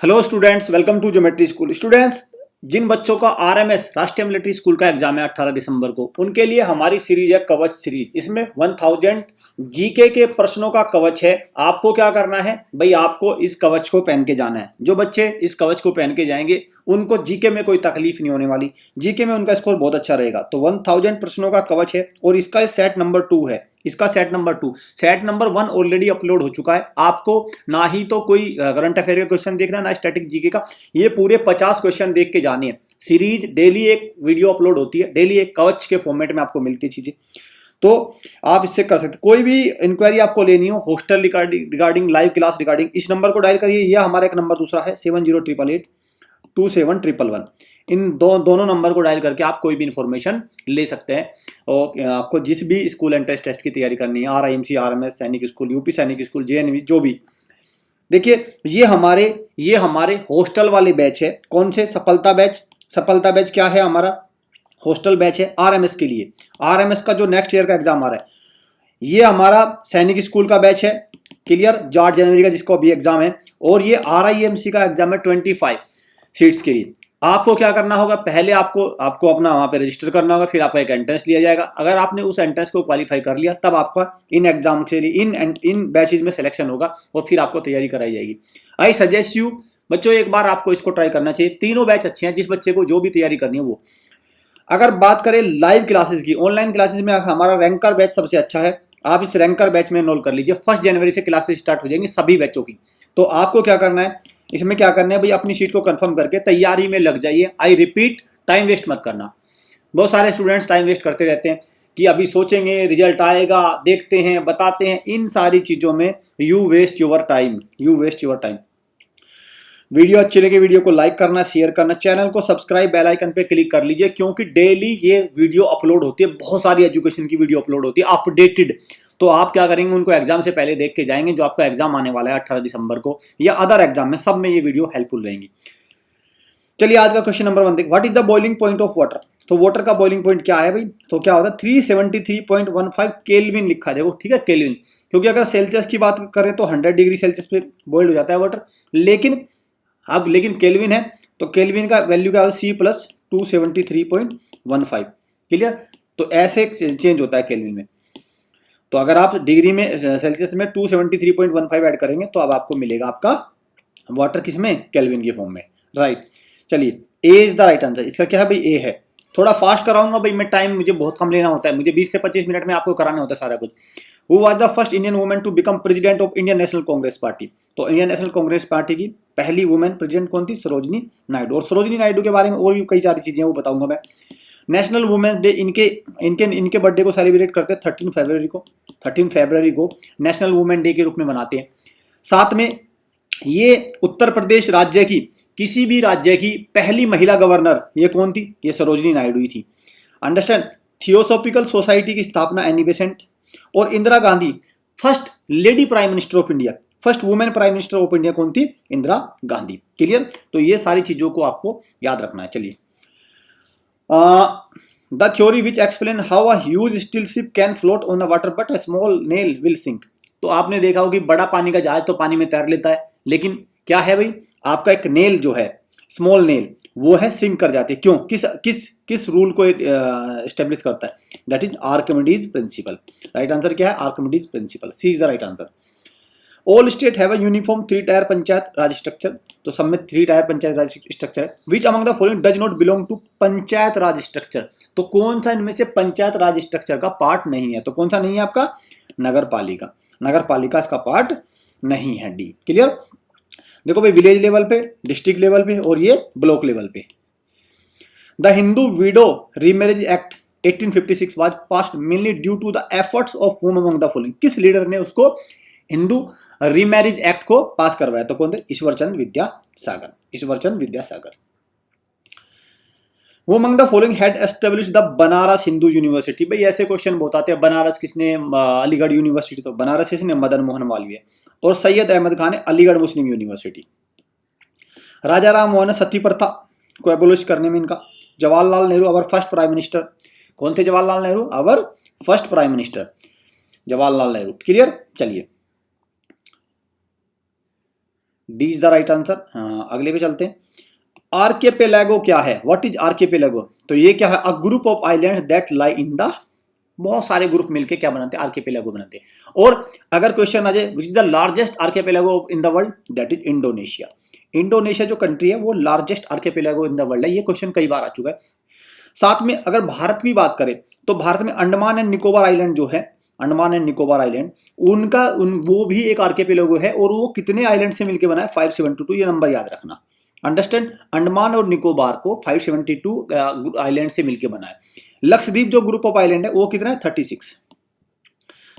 Hello students, welcome to geometry school. Students, जिन बच्चों का आरएमएस राष्ट्रीय मिलिट्री स्कूल का एग्जाम है 18 दिसंबर को, उनके लिए हमारी सीरीज है कवच सीरीज। इसमें 1000 जीके के प्रश्नों का कवच है। आपको क्या करना है भाई, आपको इस कवच को पहन के जाना है। जो बच्चे इस कवच को पहन के जाएंगे उनको जीके में कोई तकलीफ नहीं होने वाली, जीके में उनका स्कोर बहुत अच्छा रहेगा। तो 1000 प्रश्नों का कवच है और इसका सेट नंबर 2 है। इसका set number 2, set number 1 already upload हो चुका है। आपको ना ही तो कोई करंट अफेयर के क्वेश्चन देखना, ना स्टैटिक जीके का, ये पूरे 50 क्वेश्चन देख के जाने हैं। सीरीज डेली एक वीडियो अपलोड होती है, डेली एक कवच के फॉर्मेट में आपको मिलती है चीजें, तो आप इससे कर सकते। कोई भी इंक्वायरी आपको लेनी हो hostel regarding, live class regarding, इस नंबर को डायल करिए। यह हमारा एक नंबर दूसरा है 7088827111। इन दोनों नंबर को डायल करके आप कोई भी इंफॉर्मेशन ले सकते हैं। और आपको जिस भी स्कूल एंट्रेंस टेस्ट की तैयारी करनी है, RIMC, RMS सैनिक स्कूल, यूपी सैनिक स्कूल, JNV, जो भी, देखिए ये हमारे हॉस्टल वाले बैच है। कौन से? सफलता बैच। सफलता बैच क्या है? हमारा हॉस्टल बैच है RMS के लिए। RMS का जो नेक्स्ट ईयर का एग्जाम आ रहा है, ये हमारा सैनिक स्कूल का बैच है। क्लियर? 8 जनवरी का जिसको अभी एग्जाम है। और ये RIMC का एग्जाम है 25 सीट्स के लिए। आपको क्या करना होगा, पहले आपको अपना वहां पे रजिस्टर करना होगा, फिर आपका एक एंट्रेंस लिया जाएगा। अगर आपने उस एंट्रेंस को क्वालिफाई कर लिया, तब आपका इन एग्जाम के लिए इन बैचेज में सिलेक्शन होगा और फिर आपको तैयारी कराई जाएगी। आई सजेस्ट यू बच्चों, एक बार आपको इसको ट्राई करना चाहिए। तीनों बैच अच्छे हैं, जिस बच्चे को जो भी तैयारी करनी है वो। अगर बात करें लाइव क्लासेस की, ऑनलाइन क्लासेस में हमारा रैंकर बैच सबसे अच्छा है। आप इस रैंकर बैच में एनरोल कर लीजिए। 1 जनवरी से क्लासेस स्टार्ट हो जाएंगी सभी बैचों की। तो आपको क्या करना है, इसमें क्या करना है भाई, अपनी सीट को कंफर्म करके तैयारी में लग जाइए। आई रिपीट, टाइम वेस्ट मत करना। बहुत सारे स्टूडेंट्स टाइम वेस्ट करते रहते हैं कि अभी सोचेंगे, रिजल्ट आएगा, देखते हैं, बताते हैं। इन सारी चीजों में you waste your time. Video अच्छी लगे, वीडियो को लाइक करना, शेयर करना, चैनल को सब्सक्राइब, बेल आइकन पे क्लिक कर लीजिए, क्योंकि डेली ये वीडियो अपलोड होती है। बहुत सारी एजुकेशन की वीडियो अपलोड होती है अपडेटेड। तो आप क्या करेंगे, उनको एग्जाम से पहले देख के जाएंगे। जो आपका एग्जाम आने वाला है 18 दिसंबर को, या अदर एग्जाम में, सब में ये वीडियो हेल्पफुल रहेंगी। चलिए आज का क्वेश्चन नंबर 1 देखिए। What is the boiling point of water? तो वाटर का बॉइलिंग पॉइंट क्या है भाई? तो क्या होता है, 373.15 केल्विन लिखा है। देखो ठीक है, केल्विन, क्योंकि अगर सेल्सियस की बात करें तो 100 डिग्री सेल्सियस पे बॉइल्ड हो जाता है वाटर। लेकिन केल्विन है, तो केल्विन का वैल्यू क्या होता है, C+273.15। क्लियर? तो ऐसे चेंज होता है केल्विन में। तो अगर आप डिग्री में, सेल्सियस में 273.15 ऐड करेंगे तो अब आपको मिलेगा आपका वाटर किसमें, केल्विन के फॉर्म में। राइट, चलिए ए इज द राइट आंसर। इसका क्या है भाई, ए है। थोड़ा फास्ट कराऊंगा भाई मैं, टाइम मुझे बहुत कम लेना होता है, मुझे 20 से 25 मिनट में आपको कराना होता है सारा कुछ। Who was the first Indian woman to become president of Indian National Congress Party? तो इंडियन नेशनल कांग्रेस पार्टी की पहली वुमेन प्रेसिडेंट कौन थी? सरोजिनी नायडू। और सरोजिनी नायडू के बारे में और भी कई सारी चीजें वो बताऊंगा मैं। नेशनल वुमेन्स डे, इनके बर्थडे को सेलिब्रेट करते हैं 13 फरवरी को नेशनल वुमेन डे के रूप में मनाते हैं। साथ में ये उत्तर प्रदेश राज्य की, किसी भी राज्य की पहली महिला गवर्नर ये कौन थी? ये सरोजिनी नायडू ही थी। अंडरस्टैंड? थियोसॉफिकल सोसाइटी की स्थापना एनी बेसेंट। और Indira Gandhi first lady prime minister of India, first women prime minister of India कौन थी? इंदिरा गांधी। क्लियर? तो ये सारी चीजों को आपको याद रखना है। चलिए, the theory which explain how a huge steel ship can float on the water but a small nail will sink. तो आपने देखा हो कि बड़ा पानी का जहाज तो पानी में तैर लेता है, लेकिन क्या है भाई, आपका एक नेल जो है, स्मॉल नेल, वो है सिंक कर जाती है। क्यों? किस रूल को एस्टेब्लिश करता है? That is Archimedes principle. Right answer क्या है? Archimedes principle. C is the right answer. All state have a uniform 3 tier panchayat raj structure. तो सब में 3 टायर पंचायत राज स्ट्रक्चर है। Which among the following does not belong to panchayat raj structure? तो कौन सा इनमें से पंचायत राज स्ट्रक्चर का पार्ट नहीं है? तो कौन सा नहीं है आपका? नगर पालिका। नगर पालिका इसका पार्ट नहीं है। डी। क्लियर? देखो भाई, विलेज लेवल पे, डिस्ट्रिक्ट लेवल पे और ये ब्लॉक लेवल पे। The Hindu widow remarriage act 1856 was passed mainly due to the efforts of whom among the following? किस लीडर ने उसको हिंदू रीमैरिज एक्ट को पास करवाया? तो कौन थे? ईश्वरचंद विद्यासागर। वो among the following had established the Banaras Hindu university? भाई ऐसे क्वेश्चन बहुत आते हैं। बनारस किसने? अलीगढ़ यूनिवर्सिटी। तो बनारस किसने? मदन मोहन मालवीय। और सैयद अहमद खान ने अलीगढ़ मुस्लिम यूनिवर्सिटी। राजा राम मोहन ने सती प्रथा को एबोलिश करने में इनका। Jawaharlal Nehru our first prime minister. कौन थे Jawaharlal Nehru? Our first prime minister Jawaharlal Nehru. Clear? चलिए, D is the right answer. हाँ, अगले पे चलते हैं। आर्किपेलागो क्या है? What is archipelago? तो ये क्या है? A group of islands that lie in the, बहुत सारे ग्रुप मिलके क्या बनाते हैं? आर्किपेलागो बनाते हैं। और अगर क्वेश्चन आ जाए which is the largest archipelago in the world, that is Indonesia. Indonesia जो कंट्री है वो largest archipelago in the world है। ये क्वेश्चन कई बार आ चुका है। साथ में अगर भारत की बात करें तो भारत में अंडमान एंड निकोबार आइलैंड जो है, अंडमान एंड निकोबार आइलैंड, उनका वो भी एक आर्किपेलागो है। और वो कितने आइलैंड से मिलकर बना है? 572। ये नंबर याद रखना। अंडरस्टैंड? अंडमान और निकोबार को 572 आइलैंड से मिलकर बना है। लक्षद्वीप जो ग्रुप ऑफ आइलैंड है वो कितना है?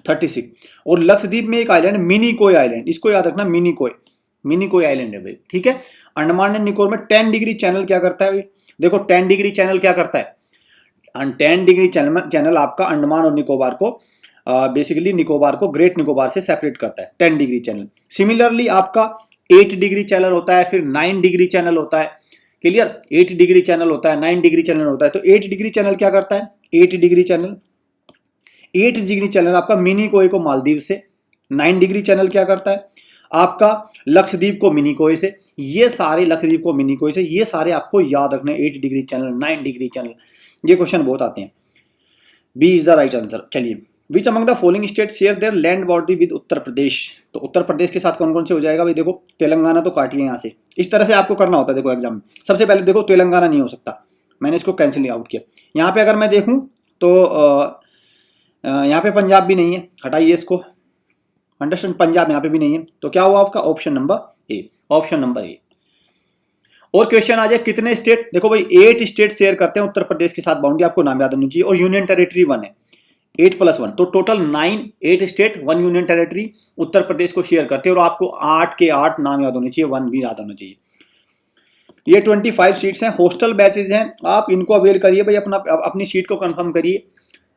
36। और लक्षद्वीप में एक आइलैंड मिनिकोय आइलैंड, इसको याद रखना, मिनिकोय आइलैंड है भाई, ठीक है। अंडमान एंड निकोबार में 10 डिग्री चैनल क्या करता है भाई? देखो 10 डिग्री चैनल क्या करता है? 10 डिग्री चैनल आपका अंडमान और निकोबार को बेसिकली निकोबार को ग्रेट निकोबार से सेपरेट करता है, 10 डिग्री चैनल। सिमिलरली आपका 8 डिग्री चैनल होता है, फिर 9 डिग्री चैनल होता है। क्लियर? 8 डिग्री चैनल होता है, 9 डिग्री चैनल होता है। तो 8 डिग्री चैनल क्या करता है? 8 डिग्री चैनल आपका मिनिकोय को मालदीव से। 9 डिग्री चैनल क्या करता है? आपका लक्षद्वीप को मिनिकोय से। ये सारे लक्षद्वीप को मिनिकोय से, ये सारे आपको याद रखने। 8 डिग्री चैनल, 9 डिग्री चैनल, ये क्वेश्चन बहुत आते हैं। B is the right answer. चलिए, which among the following state share their land boundary with Uttar Pradesh? तो उत्तर प्रदेश के साथ कौन कौन से हो जाएगा भाई? देखो तेलंगाना तो काटिए यहाँ से। इस तरह से आपको करना होता है। देखो एग्जाम में सबसे पहले देखो तेलंगाना नहीं हो सकता, मैंने इसको कैंसिल आउट किया। यहाँ पे अगर मैं देखूँ तो यहाँ पे पंजाब भी नहीं है, हटाइए इसको। अंडरस्टैंड? पंजाब यहाँ पे भी नहीं है। तो क्या हुआ आपका? Option number A. और क्वेश्चन आ जाए कितने स्टेट? देखो भाई 8 स्टेट शेयर करते हैं उत्तर प्रदेश के साथ बाउंड्री, आपको नाम याद होनी चाहिए। और यूनियन टेरिटरी 1 है, 8 + 1 तो total 9, 8 state 1 union territory Uttar Pradesh को शेयर करते हैं। और आपको 8 के 8 नाम याद होने चाहिए, 1 भी याद होना चाहिए। ये 25 सीट्स हैं, हॉस्टल बैचेज हैं, आप इनको अवेल करिए भाई, अपनी सीट को कंफर्म करिए,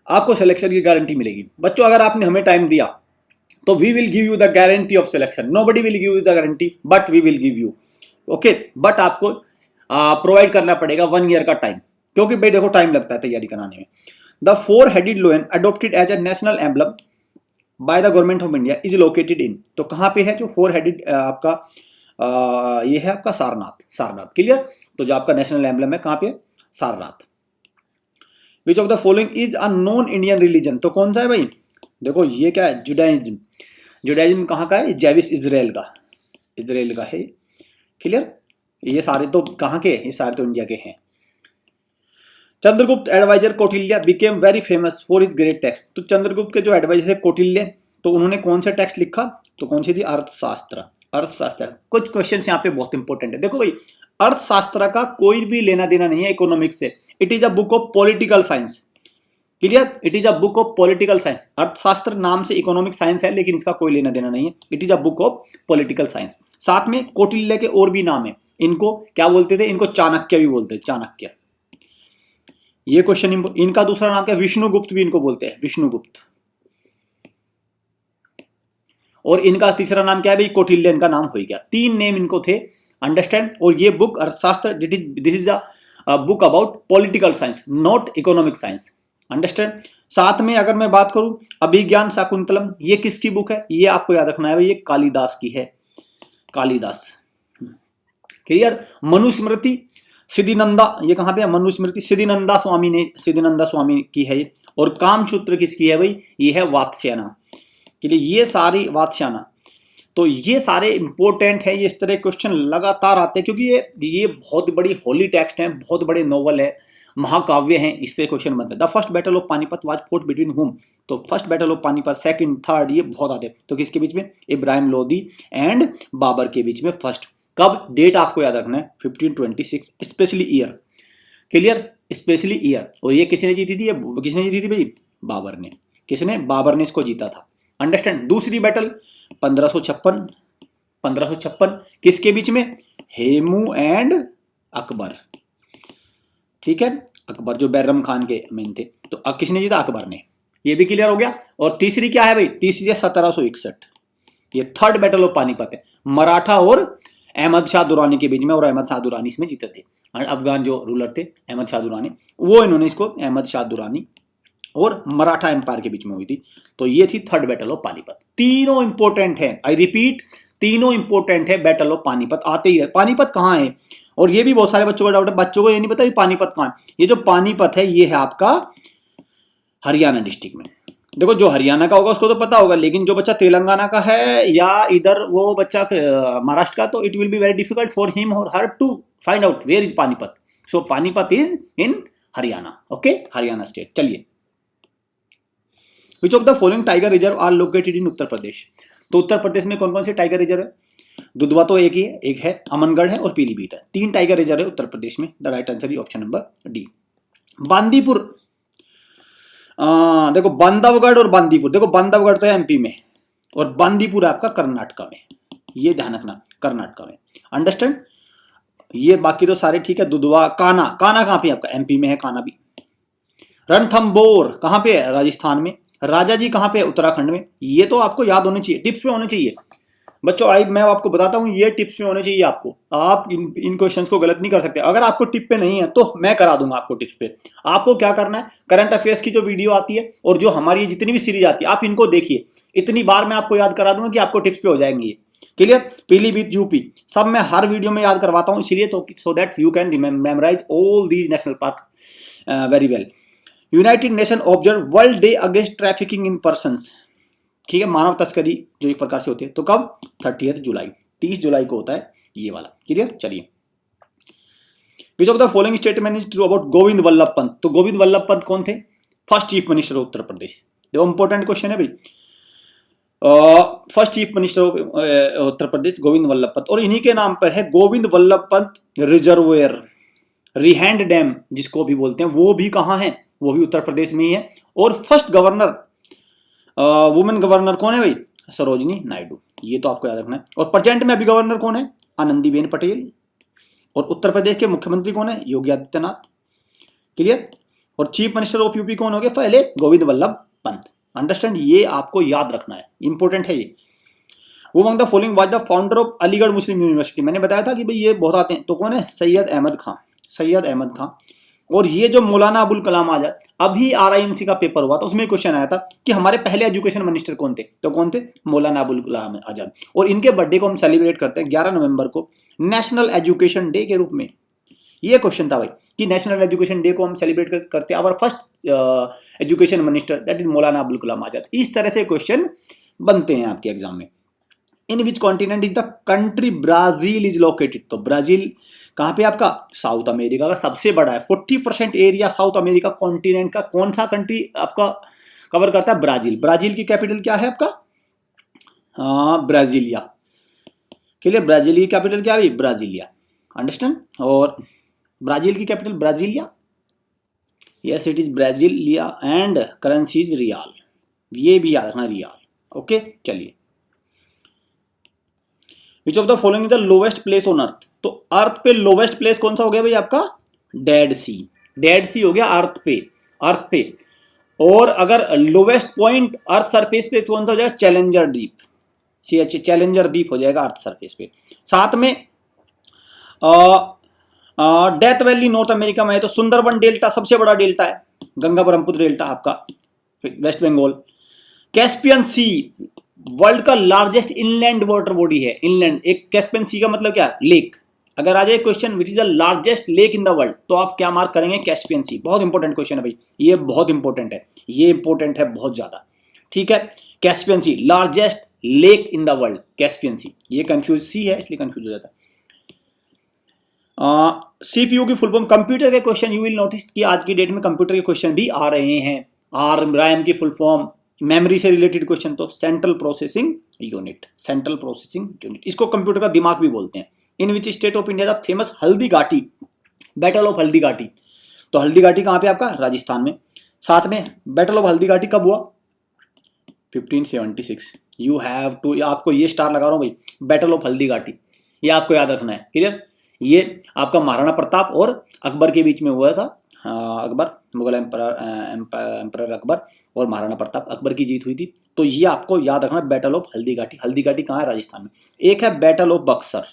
आपको सिलेक्शन की गारंटी मिलेगी। बच्चों अगर आपने हमें टाइम दिया तो we will give you the guarantee of selection. Nobody will give you the guarantee but we will give you, okay. But आपको प्रोवाइड करना पड़ेगा 1 ईयर का टाइम, क्योंकि भाई देखो टाइम लगता है तैयारी कराने में। The 4-headed lion adopted as a national emblem by the government of India is located in, तो कहाँ पे है जो 4-headed आपका ये है आपका सारनाथ। क्लियर? तो जो आपका नेशनल एम्बलम है कहाँ पे? Sarnath. Which of the following is a non Indian religion? तो कौन सा है भाई? देखो ये क्या है? जुडाइज्म कहाँ का है? जेविस इजराइल का है। क्लियर? ये सारे तो कहाँ के? ये सारे तो इंडिया के हैं। Chandragupta advisor Kautilya became very famous for his great text. तो चंद्रगुप्त के जो एडवाइजर है कौटिल्य, तो उन्होंने कौन सा टेक्स्ट लिखा? तो कौन सी थी? अर्थशास्त्र। कुछ क्वेश्चंस यहाँ पे बहुत इंपॉर्टेंट है। देखो भाई अर्थशास्त्र का कोई भी लेना देना नहीं है इकोनॉमिक्स से। It is a book of political science. Clear? It is a book of political science. अर्थशास्त्र नाम से इकोनॉमिक साइंस है, लेकिन इसका कोई लेना देना नहीं है। It is a book of political science. साथ में कौटिल्य के और भी नाम है। इनको क्या बोलते थे? इनको चाणक्य भी बोलते हैं, चाणक्य। ये क्वेश्चन इनका दूसरा नाम क्या? विष्णुगुप्त भी इनको बोलते हैं, विष्णुगुप्त। और इनका तीसरा नाम क्या है भाई? कौटिल्य इनका नाम हो गया। 3 नेम इनको थे। अंडरस्टैंड? और ये बुक अर्थशास्त्र, this is a book about political science, not economic science. Understand? साथ में अगर मैं बात करूं अभिज्ञान शाकुंतलम, ये किसकी बुक है? ये आपको याद रखना है भाई, ये कालिदास की है, कालिदास। क्लियर? मनुस्मृति सिद्धिनंदा, ये कहां पे है? मनुस्मृति सिद्धिनंदा स्वामी की है ये। और कामसूत्र किसकी है भाई? ये है वात्स्यायन के लिए। ये सारी वात्स्यायन, तो ये सारे इंपॉर्टेंट है। ये इस तरह क्वेश्चन लगातार आते हैं, क्योंकि ये बहुत बड़ी होली टेक्स्ट है, बहुत बड़े नॉवल है, महाकाव्य हैं, इससे क्वेश्चन बनते हैं। The first battle of Panipat was fort between हुम? तो first battle of Panipat, second, third, ये बहुत आते हैं। तो किसके बीच में? इब्राहिम लोदी एंड बाबर के बीच में। फर्स्ट कब? डेट आपको याद रखना है 1526, specially year. Clear? Specially year. और ये किसने जीती थी? किसने जीती थी भाई? बाबर ने। किसने? बाबर ने इसको जीता था। अंडरस्टैंड? दूसरी बैटल 1556 किसके बीच में? हेमू एंड अकबर। ठीक है? अकबर जो बैरम खान के मेन थे। तो अब किसने जीता? अकबर ने। ये भी क्लियर हो गया। और तीसरी क्या है भाई? तीसरी है 1761, ये थर्ड बैटल ऑफ पानीपत है, मराठा और अहमद शाह दुरानी के बीच में। और अहमद शाह दुरानी इसमें जीते थे। अफगान जो रूलर थे अहमद शाह दुरानी, वो इन्होंने इसको, अहमद शाह दुरानी और मराठा एम्पायर के बीच में हुई थी। तो ये थी थर्ड बैटल ऑफ पानीपत। तीनों इंपॉर्टेंट है। आई रिपीट, तीनों इंपॉर्टेंट है। बैटल ऑफ पानीपत आते ही है। पानीपत कहाँ है, और ये भी बहुत सारे बच्चों का डाउट है, बच्चों को ये नहीं पता कि पानीपत कहाँ है। ये जो पानीपत है ये है आपका हरियाणा डिस्ट्रिक्ट में। देखो जो हरियाणा का होगा उसको तो पता होगा, लेकिन जो बच्चा तेलंगाना का है या इधर वो बच्चा महाराष्ट्र का, तो it will be very difficult for him or her to find out where is Panipat. So Panipat is in Haryana, okay, Haryana state. चलिए, which of the following tiger reserve are located in Uttar Pradesh. तो उत्तर प्रदेश में कौन कौन से टाइगर रिजर्व है? दुधवा तो एक ही है, एक है अमनगढ़ है और पीलीभीत है। 3 टाइगर रिजर्व है उत्तर प्रदेश में। The right answer is option number D. Bandipur, देखो बांधवगढ़ और बांदीपुर, देखो बांधवगढ़ तो है एमपी में और बांदीपुर आपका कर्नाटका में, ये ध्यान रखना, कर्नाटका में। अंडरस्टैंड? ये बाकी तो सारे ठीक है। दुधवा, काना, काना कहां पे आपका? एमपी में है काना भी। रणथंबोर कहां पे है? राजस्थान में। राजा जी कहां पे है? उत्तराखंड में। ये तो आपको याद होने चाहिए, टिप्स में होने चाहिए बच्चों। मैं आपको बताता हूं, ये टिप्स में होने चाहिए आपको। आप इन क्वेश्चंस को गलत नहीं कर सकते। अगर आपको टिप पे नहीं है तो मैं करा दूंगा आपको टिप्स पे। आपको क्या करना है, करंट अफेयर्स की जो वीडियो आती है और जो हमारी जितनी भी सीरीज आती है आप इनको देखिए। इतनी बार मैं आपको याद करा दूंगा कि आपको टिप्स पे हो जाएंगे ये। क्लियर? पीलीभीत, यूपी, सब मैं हर वीडियो में याद करवाता हूं, इसलिए तो so that you can memorize all these national park very well. United Nation observe world day against trafficking in persons. ठीक है, मानव तस्करी जो एक प्रकार से होती है। तो कब? 30 जुलाई, 30 जुलाई को होता है ये वाला। क्लियर? चलिए, which of the following statement is true about Govind Vallabh Pant. तो गोविंद वल्लभ पंत कौन थे? First chief minister of Uttar Pradesh. देखो इंपॉर्टेंट क्वेश्चन है भाई। First chief minister of Uttar Pradesh Govind Vallabh Pant, और इन्हीं के नाम पर है गोविंद वल्लभ पंत रिजर्वोयर। रिहैंड डैम जिसको भी बोलते हैं वो भी कहां है? वो भी उत्तर प्रदेश में ही है। और फर्स्ट गवर्नर, वुमेन गवर्नर कौन है भाई? सरोजनी नायडू। ये तो आपको याद रखना है। और प्रेजेंट में अभी गवर्नर कौन है? आनंदीबेन पटेल। और उत्तर प्रदेश के मुख्यमंत्री कौन है? योगी आदित्यनाथ। क्लियर? और चीफ मिनिस्टर ऑफ यूपी कौन हो गया? पहले गोविंद वल्लभ पंत। अंडरस्टैंड? ये आपको याद रखना है, इंपॉर्टेंट है ये। वो among the following was the founder of Aligarh Muslim university. मैंने बताया था कि भाई ये बहुत आते हैं, तो कौन है? सैयद अहमद खां, सैयद अहमद खां। और ये जो मौलाना अबुल कलाम आजाद, अभी आरआईएमसी का पेपर हुआ था उसमें क्वेश्चन आया था कि हमारे पहले एजुकेशन मिनिस्टर कौन थे? तो कौन थे? मौलाना अबुल कलाम आजाद। और इनके बर्थडे को हम सेलिब्रेट करते हैं 11 नवंबर को नेशनल एजुकेशन डे के रूप में। ये क्वेश्चन था भाई कि नेशनल एजुकेशन डे को हम सेलिब्रेट करते हैं, our first education minister that is Maulana Abul Kalam Azad. इस तरह से क्वेश्चन बनते हैं आपके एग्जाम में। In which continent is the country Brazil is located. तो ब्राजील कहां पे आपका? साउथ अमेरिका का सबसे बड़ा है। 40% एरिया साउथ अमेरिका कॉन्टिनेंट का कौन सा कंट्री आपका कवर करता है? ब्राजील। ब्राजील की कैपिटल क्या है आपका? ब्राजीलिया। के लिए ब्राजील की कैपिटल क्या है? ब्राजीलिया। अंडरस्टैंड? और ब्राजील की capital Brasilia. Yes it is Brasilia and currency is real. ये भी याद रखना, रियाल। ओके, चलिए। Which of the following is the lowest place on earth. तो अर्थ पे लोवेस्ट प्लेस कौन सा हो गया भाई आपका? डेड सी। डेड सी हो गया अर्थ पे, अर्थ पे। और अगर लोवेस्ट पॉइंट अर्थ सरफेस पे कौन सा हो जाएगा? Challenger deep. चैलेंजर डीप हो जाएगा अर्थ सरफेस पे। साथ में डेथ वैली नॉर्थ अमेरिका में है। तो सुंदरबन डेल्टा सबसे बड़ा डेल्टा है, गंगा ब्रह्मपुत्र डेल्टा आपका वेस्ट बंगाल। कैस्पियन सी वर्ल्ड का लार्जेस्ट इनलैंड वाटर बॉडी है। इनलैंड, एक कैस्पियन सी का मतलब क्या? लेक। अगर आ जाए question which is the largest lake in the world, तो आप क्या मार्क करेंगे? कैस्पियन सी। बहुत इंपॉर्टेंट क्वेश्चन है भाई, ये बहुत इंपॉर्टेंट है, ये इंपॉर्टेंट है बहुत ज्यादा। ठीक है, Caspian Sea largest lake in the world, Caspian Sea. ये कंफ्यूज सी है इसलिए कंफ्यूज हो जाता है। सीपीयू की फुल फॉर्म, कंप्यूटर के क्वेश्चन यू विल नोटिस कि आज की डेट में कंप्यूटर के क्वेश्चन भी आ रहे हैं। रैम की फुल फॉर्म, मेमोरी से रिलेटेड क्वेश्चन तो central processing unit, central processing unit, इसको कंप्यूटर का दिमाग भी बोलते हैं। In which state of India the famous Haldi Ghati, battle of Haldi Ghati. तो हल्दी घाटी कहां पे आपका? राजस्थान में। साथ में बैटल ऑफ हल्दी घाटी कब हुआ? 1576। यू हैव टू, आपको ये स्टार लगा रहा हूं भाई, बैटल ऑफ हल्दी घाटी, ये आपको याद रखना है। क्लियर? ये आपका महाराणा प्रताप और अकबर के बीच में हुआ था। अकबर, मुगल एम्परर अकबर और महाराणा प्रताप, अकबर की जीत हुई थी। तो ये आपको याद रखना, बैटल ऑफ हल्दी घाटी। हल्दी घाटी कहाँ है? राजस्थान में। एक है battle of Buxar.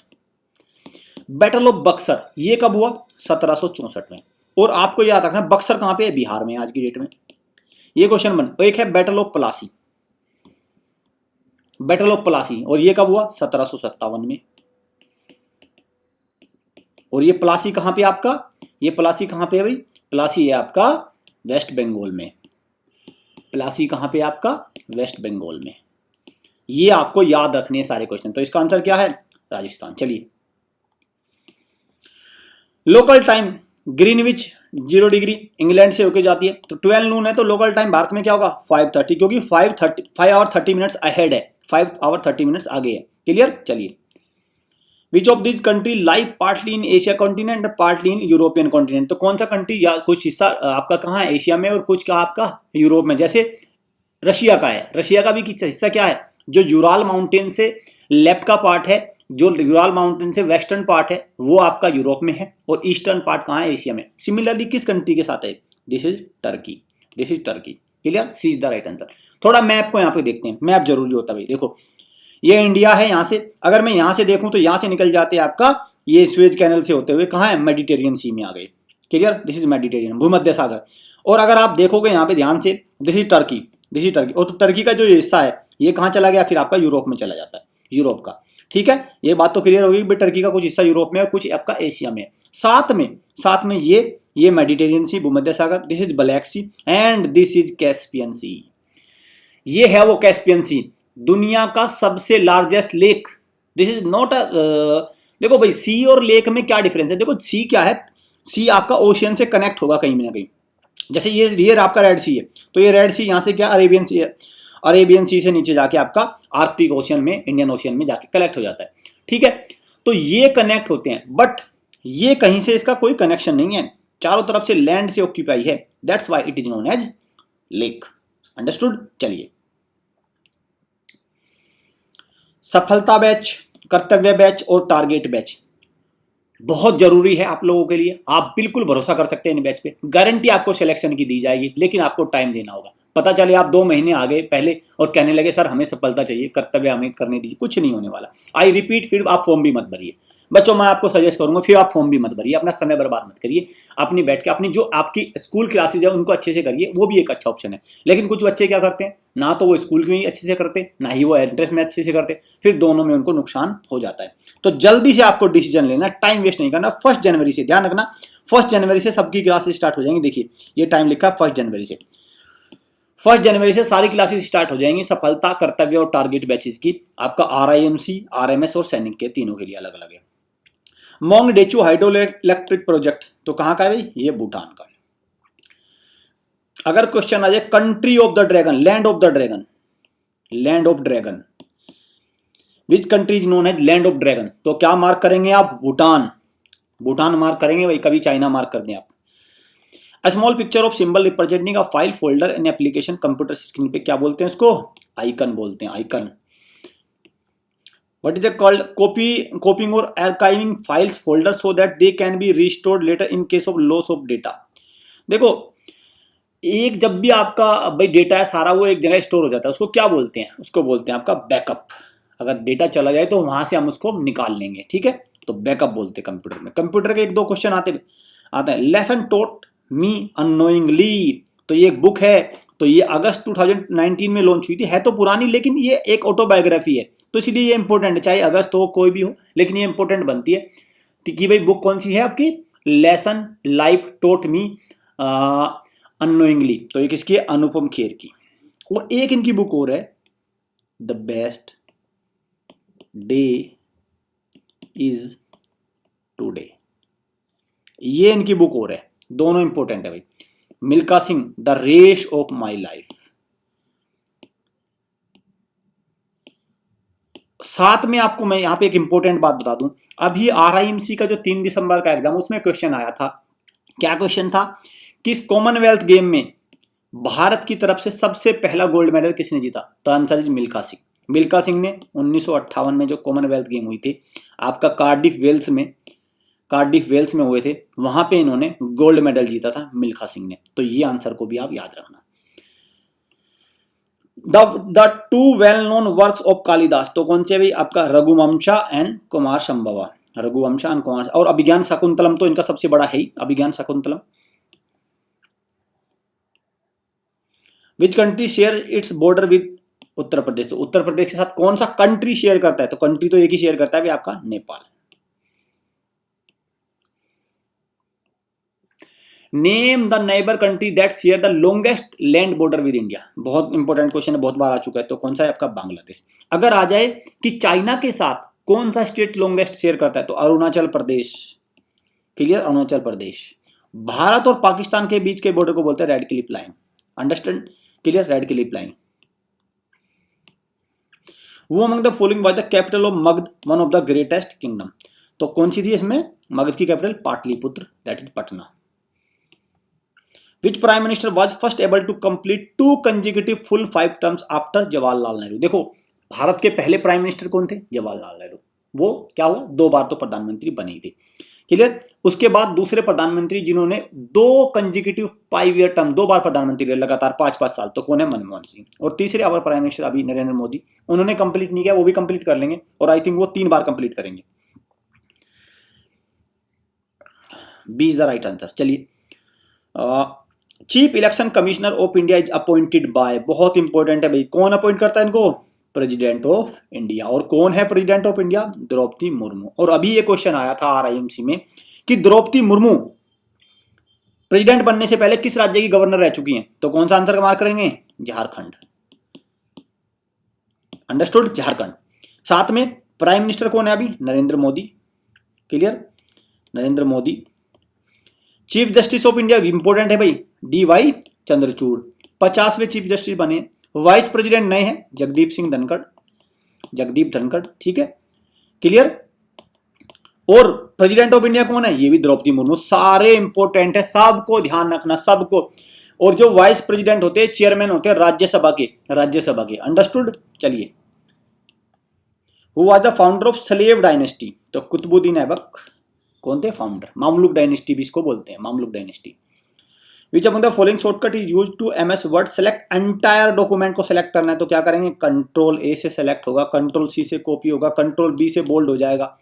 Battle of Buxar ये कब हुआ? 1764 में। और आपको याद रखना बक्सर कहाँ पे है? बिहार में आज की डेट में। ये क्वेश्चन बन। एक है battle of Plassey. Battle of Plassey. और ये कब हुआ? 1757 में। और ये प्लासी कहां पे आपका? ये प्लासी कहां पे है भाई? प्लासी है आपका वेस्ट बंगाल में। प्लासी कहां पे आपका? वेस्ट बंगाल में। ये आपको याद रखने हैं सारे क्वेश्चन। तो इसका आंसर क्या है? राजस्थान। चलिए, local time Greenwich 0 degree England से होके जाती है, तो 12 नून है, तो लोकल टाइम भारत में क्या होगा? 5:30, क्योंकि 5 आवर 30 मिनट्स अहेड है, 5 आवर 30 मिनट्स आगे है। क्लियर? चलिए, which of this country lie partly in Asia continent partly in European continent? तो कौन सा कंट्री या कुछ हिस्सा आपका कहाँ है? एशिया में, और कुछ का आपका यूरोप में। जैसे रशिया का है, रशिया का भी हिस्सा क्या है? जो यूराल माउंटेन से लेफ्ट का पार्ट है, जो यूराल माउंटेन से वेस्टर्न पार्ट है, वो आपका यूरोप में है, और ईस्टर्न पार्ट कहाँ है? एशिया में। सिमिलरली किस कंट्री के साथ है? This is Turkey. This is Turkey. Clear? C is the right answer. थोड़ा मैप को यहाँ पे देखते हैं, मैप जरूरी होता है भाई। देखो, ये इंडिया है, यहां से अगर मैं यहां से देखूं तो यहां से निकल जाते हैं आपका ये स्वेज कैनल से होते हुए कहां है? मेडिटेरियन सी में आ गए। क्लियर? दिस इज मेडिटेरियन, भूमध्य सागर। और अगर आप देखोगे यहाँ पे ध्यान से, this is Turkey, this is Turkey. और तो टर्की का जो हिस्सा है ये कहां चला गया? फिर आपका यूरोप में चला जाता है, यूरोप का। ठीक है, ये बात तो क्लियर होगी कि टर्की का कुछ हिस्सा यूरोप में है, कुछ आपका एशिया में। साथ में ये मेडिटेरियन सी, भूमध्य सागर, this is Black Sea, and this is Caspian Sea. ये है वो कैस्पियन सी, दुनिया का सबसे largest lake. This is not a, देखो भाई, सी और लेक में क्या डिफरेंस है? देखो, सी क्या है? सी आपका ओशियन से कनेक्ट होगा कहीं ना कहीं। जैसे ये आपका रेड सी है, तो ये रेड सी यहां से क्या? अरेबियन सी है। अरेबियन सी से नीचे जाके आपका आर्कटिक ओशियन में, इंडियन ओशियन में जाके कलेक्ट हो जाता है। ठीक है, तो ये कनेक्ट होते हैं, बट ये कहीं से इसका कोई कनेक्शन नहीं है, चारों तरफ से लैंड से ऑक्यूपाई है। That's why it is known as lake. Understood? चलिए, सफलता बैच, कर्तव्य बैच और टारगेट बैच बहुत जरूरी है आप लोगों के लिए। आप बिल्कुल भरोसा कर सकते हैं इन बैच पे, गारंटी आपको सिलेक्शन की दी जाएगी, लेकिन आपको टाइम देना होगा। पता चले आप 2 महीने आ गए पहले और कहने लगे सर हमें सफलता चाहिए, कर्तव्य हमें करने दीजिए, कुछ नहीं होने वाला। आई रिपीट, फिर आप फॉर्म भी मत भरिए बच्चों, मैं आपको सजेस्ट करूंगा, फिर आप फॉर्म भी मत भरिए, अपना समय बर्बाद मत करिए। अपनी बैठ के अपनी जो आपकी स्कूल क्लासेज है उनको अच्छे से करिए, वो भी एक अच्छा ऑप्शन है। लेकिन कुछ बच्चे क्या करते हैं, ना तो वो स्कूल में ही अच्छे से करते, ना ही वो एंट्रेंस में अच्छे से करते, फिर दोनों में उनको नुकसान हो जाता है। तो जल्दी से आपको डिसीजन लेना, टाइम वेस्ट नहीं करना। 1 जनवरी से, ध्यान रखना, 1 जनवरी से सबकी क्लासेस स्टार्ट हो जाएंगी। देखिए ये टाइम लिखा है 1 जनवरी से, 1 जनवरी से सारी क्लासेस स्टार्ट हो जाएंगी, सफलता, कर्तव्य और टारगेट बैचेस की। आपका RIMC, RMS और सैनिक के तीनों के लिए अलग अलग है। मोंग डेचू हाइड्रो इलेक्ट्रिक प्रोजेक्ट तो कहां का है भाई? ये भूटान का। अगर क्वेश्चन आ जाए country of the dragon, land of the dragon, land of dragon, which country is known as land of dragon, तो क्या मार्क करेंगे आप? भूटान। भूटान मार्क करेंगे भाई, कभी चाइना मार्क कर दें आप। A small picture of symbol representing a file folder in application computer screen पे क्या बोलते हैं उसको? आइकन बोलते हैं, icon. What is it called? Copying or archiving files folder so that they can be restored later in case of loss of data। देखो, एक जब भी आपका भाई डेटा है सारा वो एक जगह स्टोर हो जाता है, उसको क्या बोलते हैं? उसको बोलते हैं आपका बैकअप। अगर डेटा चला जाए तो वहां से हम उसको निकाल लेंगे, ठीक है, तो बैकअप बोलते हैं कंप्यूटर में। कंप्यूटर के 1-2 क्वेश्चन आते हैं। लेसन टोट मी अननोइंगली, तो ये एक बुक है, तो ये अगस्त 2019 में लॉन्च हुई थी, है तो पुरानी लेकिन ये एक ऑटोबायोग्राफी है, तो इसलिए ये इंपॉर्टेंट है, चाहे अगस्त हो कोई भी हो, लेकिन ये इंपॉर्टेंट बनती है कि भाई बुक कौन सी है आपकी? लेसन लाइफ टोट मी अननोइंगली, तो ये किसकी है? अनुपम खेर की। और एक इनकी बुक और है, the best day is today, ये इनकी बुक और है, दोनों इंपॉर्टेंट है भाई। Milkha Singh, the race of my life. साथ में आपको मैं यहां पे एक इंपॉर्टेंट बात बता दूं, अभी RIMC का जो 3 दिसंबर का एग्जाम, उसमें क्वेश्चन आया था। क्या क्वेश्चन था? किस कॉमनवेल्थ गेम में भारत की तरफ से सबसे पहला गोल्ड मेडल किसने जीता? तो आंसर इज मिल्खा सिंह। मिल्खा सिंह ने 1958 में जो कॉमनवेल्थ गेम हुई थी आपका कार्डिफ वेल्स में हुए थे, वहां पे इन्होंने गोल्ड मेडल जीता था मिल्खा सिंह ने। तो ये आंसर को भी आप याद रखना। The 2 well known works of Kalidas, तो कौन से भाई? आपका रघुवंशा एंड कुमार संभवा, रघुवंशा एंड कुमार, और अभिज्ञान शाकुंतलम तो इनका सबसे बड़ा है ही, Abhigyan Shakuntalam. Which country share its border with Uttar Pradesh. तो उत्तर प्रदेश के साथ कौन सा कंट्री शेयर करता है? तो कंट्री तो एक ही शेयर करता है भी आपका, Nepal. Name the neighbour country that share the longest land border with India. बहुत इंपॉर्टेंट क्वेश्चन है, बहुत बार आ चुका है। तो कौन सा है आपका? बांग्लादेश। अगर आ जाए कि चाइना के साथ कौन सा स्टेट लॉन्गेस्ट शेयर करता है? तो अरुणाचल प्रदेश। क्लियर? अरुणाचल प्रदेश। भारत और पाकिस्तान के बीच के बॉर्डर को बोलते हैं Radcliffe line. Understand? Clear? Radcliffe line. वो among the following by the capital of Magadh, one of the greatest kingdom. तो कौन सी थी इसमें? मगध की capital Pataliputra, that is Patna. Which prime minister was first able to complete 2 consecutive full 5 terms after Jawaharlal Nehru? देखो, भारत के पहले प्राइम मिनिस्टर कौन थे? जवाहरलाल नेहरू। वो क्या हुआ? 2 बार तो प्रधानमंत्री बने ही थे। क्लियर? उसके बाद दूसरे प्रधानमंत्री जिन्होंने 2 कंजिक्यूटिव 5 ईयर टर्म, 2 बार प्रधानमंत्री रहे लगातार 5-5 साल, तो कौन है? मनमोहन सिंह। और तीसरे अवर प्राइम मिनिस्टर अभी नरेंद्र मोदी। उन्होंने कंप्लीट नहीं किया, वो भी कंप्लीट कर लेंगे, और आई थिंक वो 3 बार कंप्लीट करेंगे। B is the right answer. चलिए, chief election commissioner of India is appointed by. बहुत इंपॉर्टेंट है भाई, कौन अपॉइंट करता है इनको? President of India. और कौन है president of India? Draupadi Murmu. और अभी ये क्वेश्चन आया था RIMC में कि द्रौपदी मुर्मू प्रेसिडेंट बनने से पहले किस राज्य की गवर्नर रह चुकी हैं? तो कौन सा आंसर मार्क करेंगे? झारखंड। अंडरस्टूड? झारखंड। साथ में प्राइम मिनिस्टर कौन है अभी? Narendra Modi. Clear? Narendra Modi. Chief justice of India important है भाई, DY चंद्रचूड़। 50वें चीफ जस्टिस बने। वाइस प्रेसिडेंट नए हैं, जगदीप धनखड़, जगदीप धनखड़। ठीक है? क्लियर? और प्रेसिडेंट ऑफ इंडिया कौन है? ये भी द्रौपदी मुर्मू। सारे इंपोर्टेंट है, सबको ध्यान रखना, सबको। और जो वाइस प्रेसिडेंट होते हैं, चेयरमैन होते हैं राज्यसभा के। अंडरस्टूड? चलिए, who was the founder of slave dynasty? तो कुतुबुद्दीन ऐबक। कौन थे? फाउंडर। मामलुक डायनेस्टी भी इसको बोलते हैं, Mamluk dynasty. Which among the following shortcut is used to MS word? Select entire document को सेलेक्ट करना है तो क्या करेंगे? कंट्रोल A से सेलेक्ट होगा, कंट्रोल C से कॉपी होगा, कंट्रोल B से बोल्ड हो जाएगा।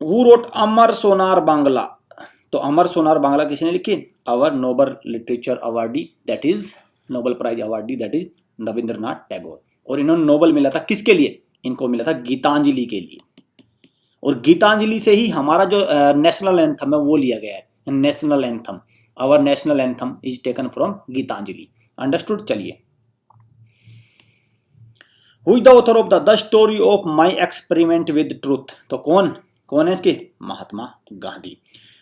Who wrote Amar Sonar Bangla? तो अमर सोनार बांग्ला किसने लिखी? Our Nobel literature awardee, that is Nobel prize awardee, that is Rabindranath Tagore. और इन्होंने नोबल मिला था किसके लिए? इनको मिला था गीतांजलि के लिए। और गीतांजलि से ही हमारा जो नेशनल एंथम है वो लिया गया है। National anthem, our national anthem is taken from Gitanjali. Understood? चलिए, who is the author of the story of my experiment with truth? तो कौन है इसके? महात्मा गांधी।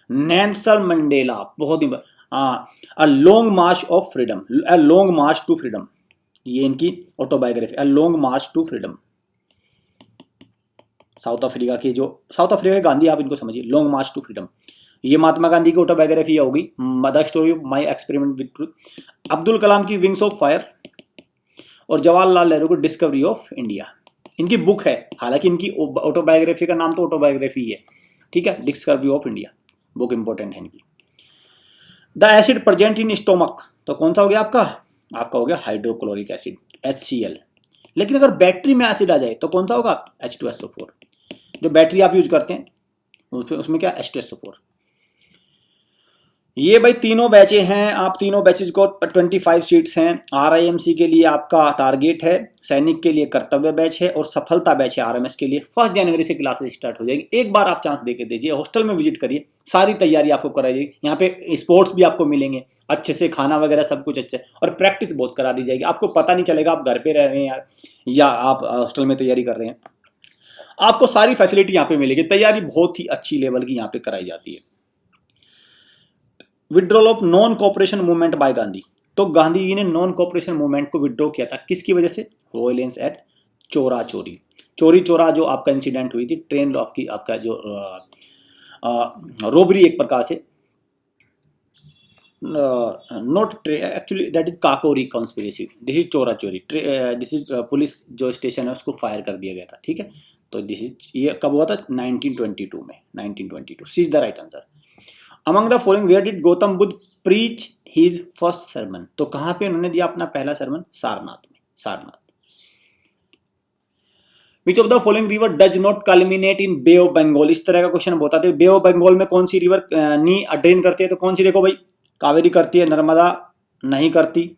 नेल्सन मंडेला, बहुत ही a long march of freedom, a long march to freedom, ये इनकी autobiography, a long march to freedom. South Africa के गांधी, आप इनको समझिए, लॉन्ग मार्च टू फ्रीडम। ये महात्मा गांधी की ऑटोबायोग्राफी होगी, the story of my experiment with truth. Abdul Kalam की विंग्स ऑफ फायर। और जवाहरलाल नेहरू को डिस्कवरी ऑफ इंडिया। इनकी बुक है, हालांकि इनकी ऑटोबायोग्राफी का नाम तो ऑटोबायोग्राफी है। ठीक है? Discovery of India book important है इनकी। The acid present in stomach? तो कौन सा हो गया आपका हो गया हाइड्रोक्लोरिक एसिड, HCl। लेकिन अगर बैटरी में एसिड आ जाए तो कौन सा होगा? H2SO4। जो बैटरी आप यूज करते हैं उसमें क्या? H2SO4। ये भाई तीनों बैचे हैं, आप तीनों बैचेज को 25 सीट्स हैं। RIMC के लिए आपका टारगेट है, सैनिक के लिए कर्तव्य बैच है, और सफलता बैच है RMS के लिए। 1 जनवरी से क्लासेस स्टार्ट हो जाएगी। एक बार आप चांस देके दीजिए, हॉस्टल में विजिट करिए, सारी तैयारी आपको कराई जाएगी। यहाँ पे स्पोर्ट्स भी आपको मिलेंगे अच्छे से, खाना वगैरह सब कुछ अच्छा है, और प्रैक्टिस बहुत करा दी जाएगी। आपको पता नहीं चलेगा आप घर पे रह रहे हैं या आप हॉस्टल में तैयारी कर रहे हैं। आपको सारी फैसिलिटी यहाँ पे मिलेगी। तैयारी बहुत ही अच्छी लेवल की यहाँ पे कराई जाती है। Withdrawal of non cooperation movement by Gandhi? तो गांधी जी ने नॉन कोऑपरेशन मूवमेंट को विड्रॉ किया था, किसकी वजह से? वायलेंस एट चोरा चोरा जो आपका इंसिडेंट हुई थी, ट्रेन आपका जो रोबरी एक प्रकार से, not actually that is Kakori conspiracy, this is चोरा चोरी, दिस इज पुलिस जो स्टेशन है उसको फायर कर दिया गया था। ठीक है? तो दिस इज, ये कब हुआ था? 1922 में, 1922। C is the right answer. Among the following where did Gautam Buddha preach his first sermon? तो कहां पे उन्होंने दिया अपना पहला सरमन? सारनाथ में, Sarnath. Which of the following river does not culminate in bay of Bengal? इस तरह का क्वेश्चन होता है। बे ऑफ बंगाल में कौन सी रिवर नहीं ड्रेन करती है? तो कौन सी? देखो भाई, कावेरी करती है, नर्मदा नहीं करती,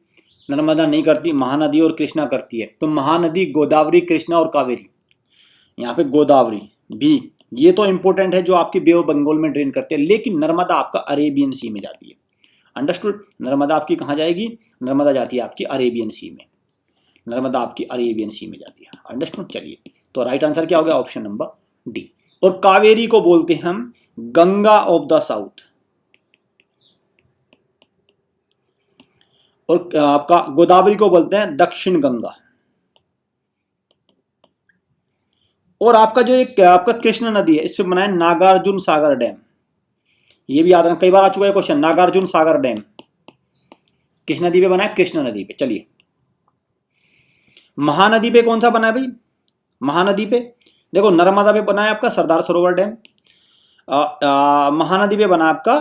नर्मदा नहीं करती, महानदी और कृष्णा करती है। तो महानदी गोदावरी, कृष्णा और कावेरी, यहाँ पे गोदावरी भी, ये तो इंपॉर्टेंट है जो आपकी बे ऑफ बंगाल में ड्रेन करते हैं, लेकिन नर्मदा आपका अरेबियन सी में जाती है। अंडरस्टूड? नर्मदा आपकी कहाँ जाएगी? नर्मदा जाती है आपकी अरेबियन सी में, नर्मदा आपकी अरेबियन सी में जाती है। अंडरस्टूड? चलिए, तो राइट आंसर क्या हो गया? Option number D. और कावेरी को बोलते हैं हम गंगा ऑफ द साउथ, और आपका गोदावरी को बोलते हैं दक्षिण गंगा। और आपका जो एक आपका कृष्णा नदी है, इस पे बना है नागार्जुन सागर डैम, ये भी याद रखना, कई बार आ चुका है क्वेश्चन, नागार्जुन सागर डैम किस नदी पे बना है? कृष्णा नदी पे। चलिए, महानदी पे कौन सा बना है भाई? महानदी पे देखो, नर्मदा पे बना है आपका सरदार सरोवर डैम, महानदी पे बना है आपका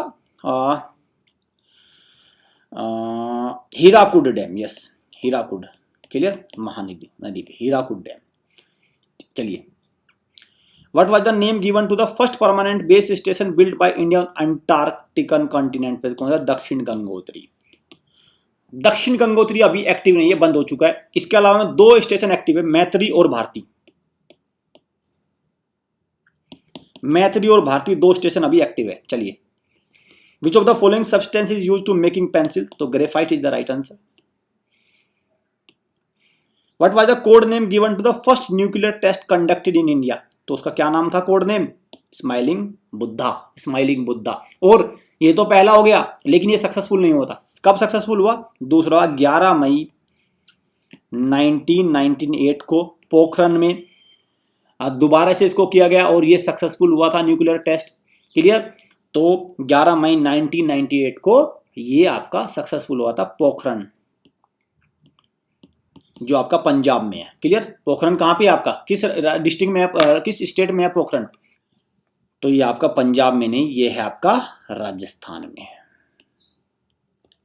Hirakud dam. Yes, Hirakud, clear? Mahanadi नदी पे हीराकुड डैम। चलिए, what was the name given to the first permanent base station built by India on Antarctican continent पे? कौन सा? दक्षिण गंगोत्री। दक्षिण गंगोत्री अभी एक्टिव नहीं है, बंद हो चुका है। इसके अलावा 2 स्टेशन एक्टिव है, मैत्री और भारती। मैत्री और भारती 2 स्टेशन अभी एक्टिव है। चलिए, which of the following substance is used to making pencil? तो graphite is the right answer. What was the code name given to the first nuclear test conducted in India? तो उसका क्या नाम था code name? Smiling Buddha, smiling Buddha. और ये तो पहला हो गया, लेकिन ये सक्सेसफुल नहीं हुआ था। कब सक्सेसफुल हुआ? दूसरा 11 मई 1998 को पोखरण में दोबारा से इसको किया गया और ये सक्सेसफुल हुआ था न्यूक्लियर टेस्ट। क्लियर? तो 11 मई 1998 को ये आपका सक्सेसफुल हुआ था पोखरण, जो आपका पंजाब में है। क्लियर? पोखरण कहाँ पे है आपका? किस डिस्ट्रिक्ट में है, किस स्टेट में है पोखरण? तो ये आपका पंजाब में नहीं, ये है आपका राजस्थान में है।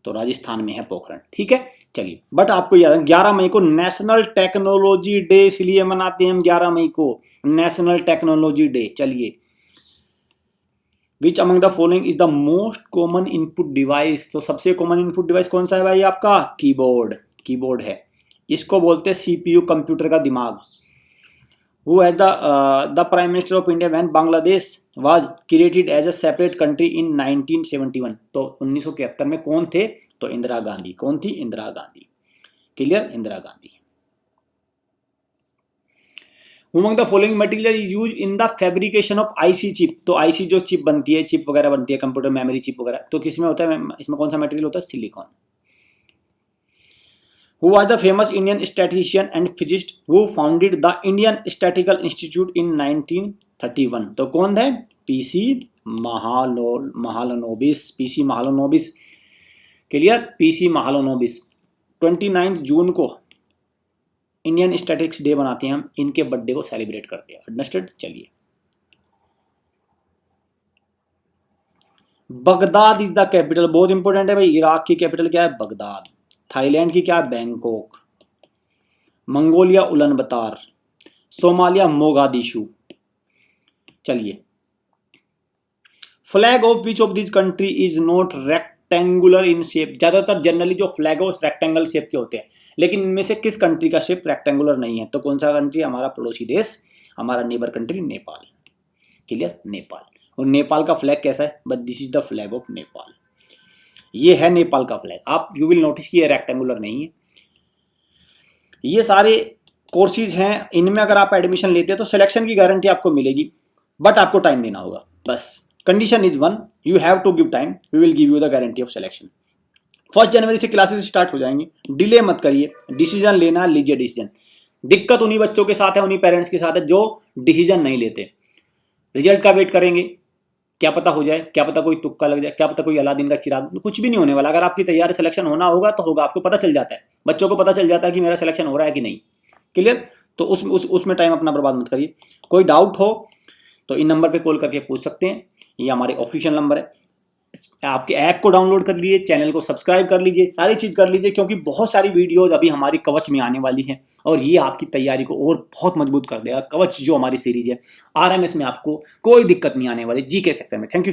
तो राजस्थान में है पोखरण। ठीक है, चलिए, बट आपको याद है 11 मई को नेशनल टेक्नोलॉजी डे इसलिए मनाते हैं हम 11 मई को, नेशनल टेक्नोलॉजी डे। चलिए, which among the following is the most common input device? तो सबसे कॉमन इनपुट डिवाइस कौन सा है भाई? आपका कीबोर्ड, कीबोर्ड है। इसको बोलते हैं सीपीयू, कंप्यूटर का दिमाग। Who has the Prime Minister of India when Bangladesh was created as a separate country in 1971? तो 1971 में कौन थे? तो इंदिरा गांधी। कौन थी? Indira Gandhi. Clear? Indira Gandhi. Who among the following material is used in the fabrication of IC chip? तो IC जो chip बनती है, चिप वगैरह बनती है, कंप्यूटर मेमोरी चिप वगैरह, तो किस में होता है? इसमें कौन सा मटेरियल होता है? Silicon. Who was the famous Indian statistician and physicist who founded the Indian Statistical Institute in 1931? तो कौन है? PC Mahalanobis, PC Mahalanobis. Clear? PC Mahalanobis. 29 जून को इंडियन स्टैटिस्टिक्स डे बनाते हैं हम, इनके बर्थडे को सेलिब्रेट करते हैं। अंडरस्टूड? चलिए, बगदाद इज द कैपिटल, बहुत इंपॉर्टेंट है भाई। इराक की कैपिटल क्या है? बगदाद। थाईलैंड की क्या है? Bangkok. Mongolia Ulaanbaatar. Somalia Mogadishu. चलिए, flag of which of this country is not rectangular in shape? ज्यादातर जनरली जो फ्लैग है वो रेक्टेंगल शेप के होते हैं, लेकिन इनमें से किस कंट्री का शेप रेक्टेंगुलर नहीं है? तो कौन सा कंट्री? हमारा पड़ोसी देश, हमारा neighbour country Nepal. Clear? Nepal. और नेपाल का फ्लैग कैसा है? But this is the flag of Nepal. ये है नेपाल का फ्लैग। आप यू विल नोटिस कि ये रेक्टेंगुलर नहीं है। ये सारे कोर्सेज हैं, इनमें अगर आप एडमिशन लेते हैं तो सिलेक्शन की गारंटी आपको मिलेगी, बट आपको टाइम देना होगा। बस condition is one, you have to give time, we will give you the guarantee of selection. 1 जनवरी से क्लासेस स्टार्ट हो जाएंगी, डिले मत करिए। डिसीजन लेना, लीजिए डिसीजन। दिक्कत उन्हीं बच्चों के साथ है, उन्हीं पेरेंट्स के साथ है जो डिसीजन नहीं लेते। रिजल्ट का वेट करेंगे, क्या पता हो जाए, क्या पता कोई तुक्का लग जाए, क्या पता कोई अलादीन का चिराग, कुछ भी नहीं होने वाला। अगर आपकी तैयारी सिलेक्शन होना होगा तो होगा, आपको पता चल जाता है, बच्चों को पता चल जाता है कि मेरा सिलेक्शन हो रहा है कि नहीं। क्लियर? तो उसमें टाइम अपना बर्बाद मत करिए। कोई डाउट हो तो इन नंबर पे कॉल करके पूछ सकते हैं, ये हमारे ऑफिशियल नंबर है। आपके ऐप को डाउनलोड कर लीजिए, चैनल को सब्सक्राइब कर लीजिए, सारी चीज़ कर लीजिए, क्योंकि बहुत सारी वीडियोज अभी हमारी कवच में आने वाली हैं और ये आपकी तैयारी को और बहुत मजबूत कर देगा। कवच जो हमारी सीरीज है, RMS में आपको कोई दिक्कत नहीं आने वाली, जीके सेक्शन में। Thank you.